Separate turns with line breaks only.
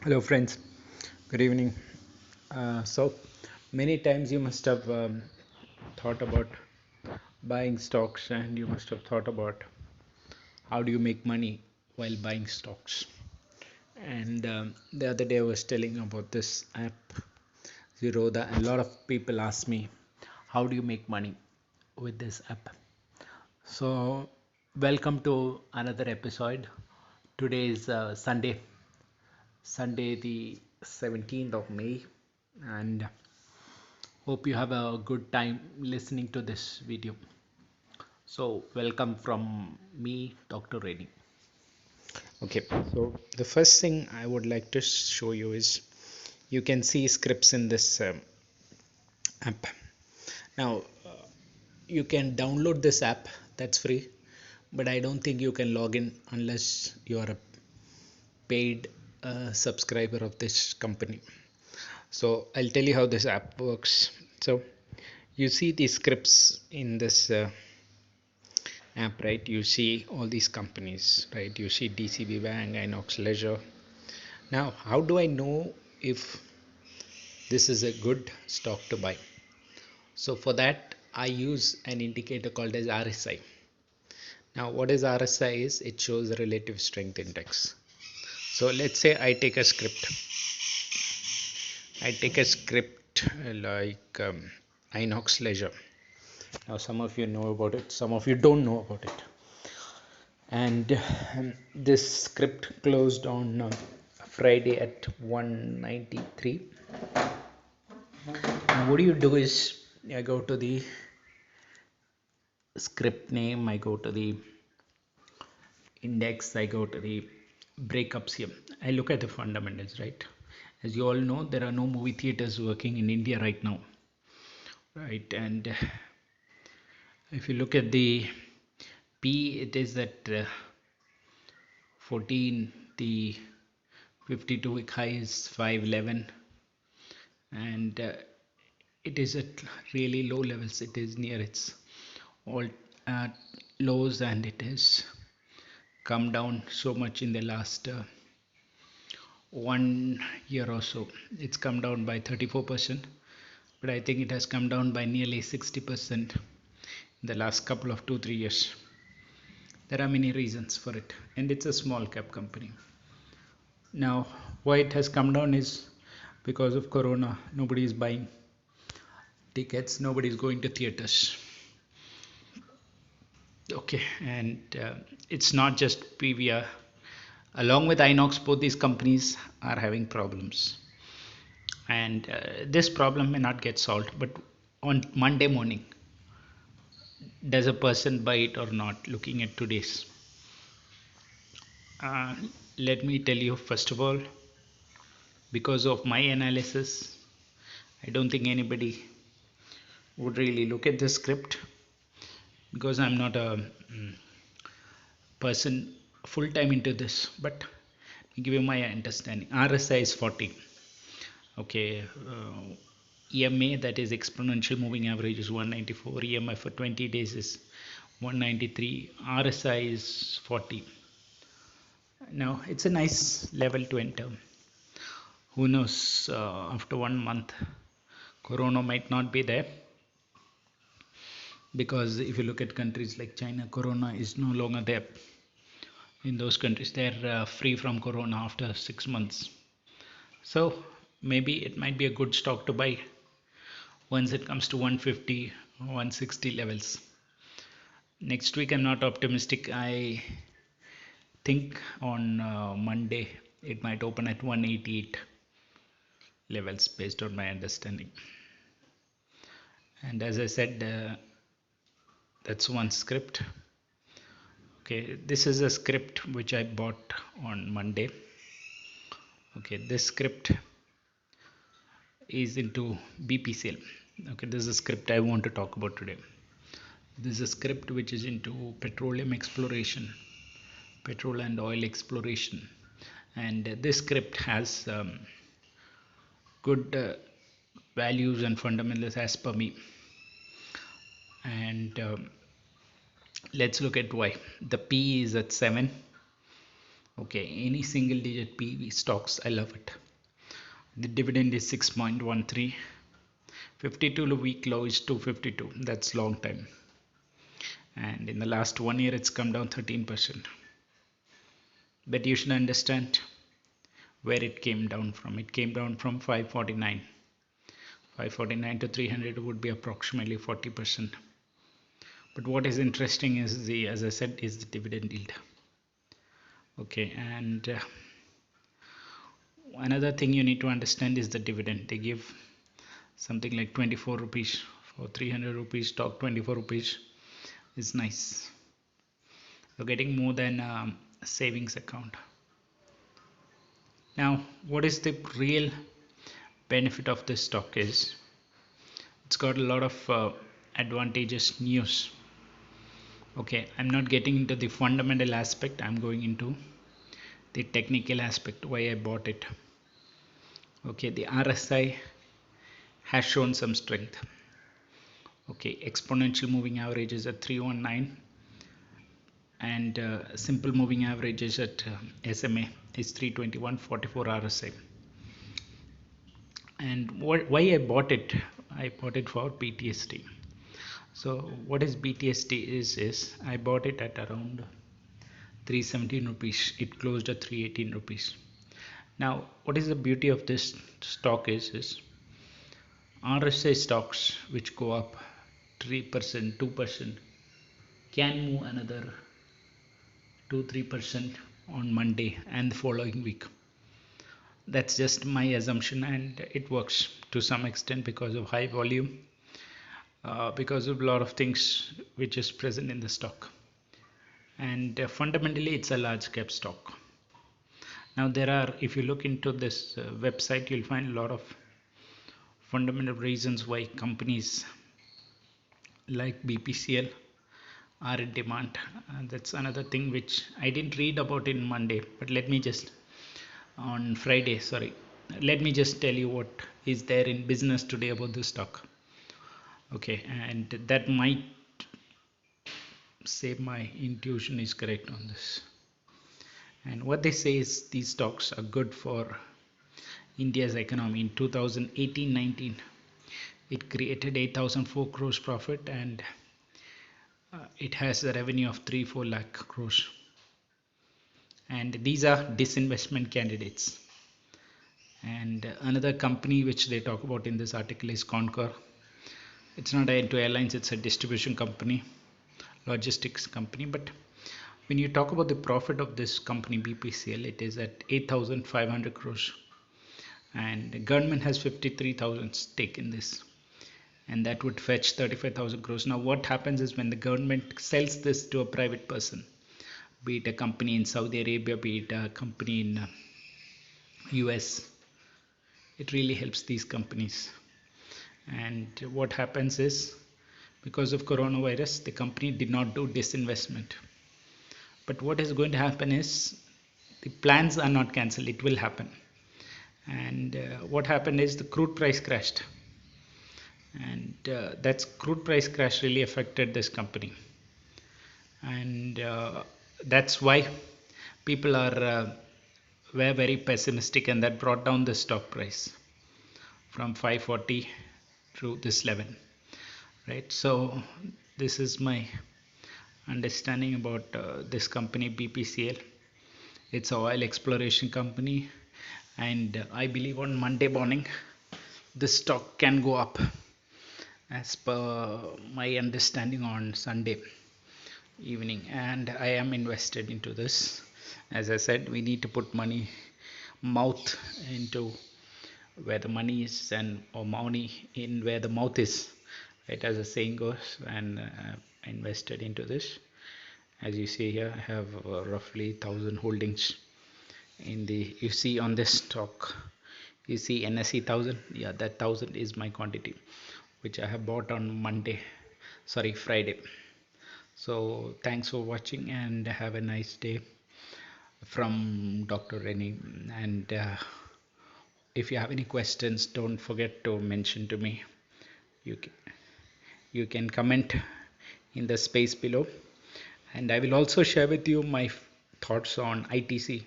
Hello, friends. Good evening. So many times you must have thought about buying stocks, and you must have thought about how do you make money while buying stocks. And the other day I was telling about this app, Zerodha, and a lot of people ask me, how do you make money with this app? So, welcome to another episode. Today is Sunday the 17th of May, and hope you have a good time listening to this video. So, welcome from me, Dr.Renny. Okay, so the first thing I would like to show you is you can see scripts in this app. Now, you can download this app, that's free, but I don't think you can log in unless you are a paid subscriber of this company. So, I'll tell you how this app works. So, you see the scripts in this app, right? You see all these companies, right? You see DCB Bank, Inox Leisure. Now, how do I know if this is a good stock to buy? So for that, I use an indicator called as RSI. Now, what is RSI is it shows the relative strength index. So let's say I take a script. I take a script like Inox Leisure. Now, some of you know about it, some of you don't know about it. And this script closed on Friday at 193. Now what do you do is I go to the script name, I go to the index, I go to the breakups here, I look at the fundamentals, right? As you all know, there are no movie theaters working in India right now, right? And if you look at the P, it is at 14, the 52 week high is 511, and it is at really low levels. It is near its all lows, and it has come down so much in the last 1 year or so. It's come down by 34%, but I think it has come down by nearly 60% in the last couple of 2-3 years. There are many reasons for it, and it's a small cap company. Now, why it has come down is because of Corona. Nobody is buying tickets, nobody is going to theaters. Okay, and it's not just PVR. Along with Inox, both these companies are having problems. And this problem may not get solved, but on Monday morning, does a person buy it or not? Looking at today's, uh, let me tell you first of all, because of my analysis, I don't think anybody would really look at this script, because I'm not a person full time into this, but give you my understanding. RSI is 40. Okay, EMA, that is exponential moving average, is 194. EMI for 20 days is 193. RSI is 40. Now it's a nice level to enter. Who knows, after 1 month Corona might not be there, because if you look at countries like China, Corona is no longer there. In those countries, they're free from Corona after 6 months. So maybe it might be a good stock to buy once it comes to 150, 160 levels. Next week I'm not optimistic. I think on Monday it might open at 188 levels based on my understanding. And as I said, that's one script. Okay, this is a script which I bought on Monday. Okay, this script is into B.P.C.L. Okay, this is a script I want to talk about today. This is a script which is into petroleum exploration, petrol and oil exploration, and this script has good values and fundamentals as per me. And let's look at why. The P is at 7.
Okay, any single digit PV stocks, I love it. The dividend is 6.13. 52 week low is 252. That's long time. And in the last 1 year, it's come down 13%. But you should understand where it came down from. It came down from 549. 549 to 300 would be approximately 40%. But what is interesting is as I said, is the dividend yield. Okay, and another thing you need to understand is the dividend. They give something like 24 rupees for 300 rupees stock. 24 rupees is nice. You're getting more than a savings account. Now, what is the real benefit of this stock is it's got a lot of advantageous news. Okay, I'm not getting into the fundamental aspect, I'm going into the technical aspect why I bought it. Okay, the RSI has shown some strength. Okay, exponential moving average is at 319 and simple moving average is at SMA is 321.44 RSI. And why I bought it? I bought it for PTSD. So what is BTSD is I bought it at around 317 rupees. It closed at 318 rupees. Now what is the beauty of this stock is RSI stocks which go up 3%, 2% can move another 2-3% on Monday and the following week. That's just my assumption and it works to some extent because of high volume, because of a lot of things which is present in the stock. And fundamentally it's a large cap stock. Now there are, if you look into this website, you'll find a lot of fundamental reasons why companies like BPCL are in demand. That's another thing which I didn't read about in Monday, but let me just on Friday, sorry, let me just tell you what is there in business today about this stock. Okay, and that might say my intuition is correct on this. And what they say is these stocks are good for India's economy. In 2018-19, it created 8,004 crores profit and it has a revenue of 3-4 lakh crores. And these are disinvestment candidates. And another company which they talk about in this article is Concor. It's not into airlines, it's a distribution company, logistics company. But when you talk about the profit of this company BPCL, it is at 8,500 crores and the government has 53,000 stake in this, and that would fetch 35,000 crores. Now what happens is when the government sells this to a private person, be it a company in Saudi Arabia, be it a company in US, it really helps these companies. And what happens is because of coronavirus the company did not do disinvestment, but what is going to happen is the plans are not cancelled, it will happen. And what happened is the crude price crashed, and that's crude price crash really affected this company, and that's why people are were very pessimistic, and that brought down the stock price from 540 to this level, right? So this is my understanding about this company BPCL. It's a oil exploration company, and I believe on Monday morning the stock can go up as per my understanding on Sunday evening, and I am invested into this. As I said, we need to put money mouth into where the money is, and or money in where the mouth is, right, as the saying goes. And invested into this. As you see here, I have roughly 1,000 holdings in the, you see on this stock, you see NSE 1,000, yeah, that 1,000 is my quantity which I have bought on Friday. So thanks for watching and have a nice day from Dr. Renny. And if you have any questions, don't forget to mention to me. You can comment in the space below, and I will also share with you my thoughts on ITC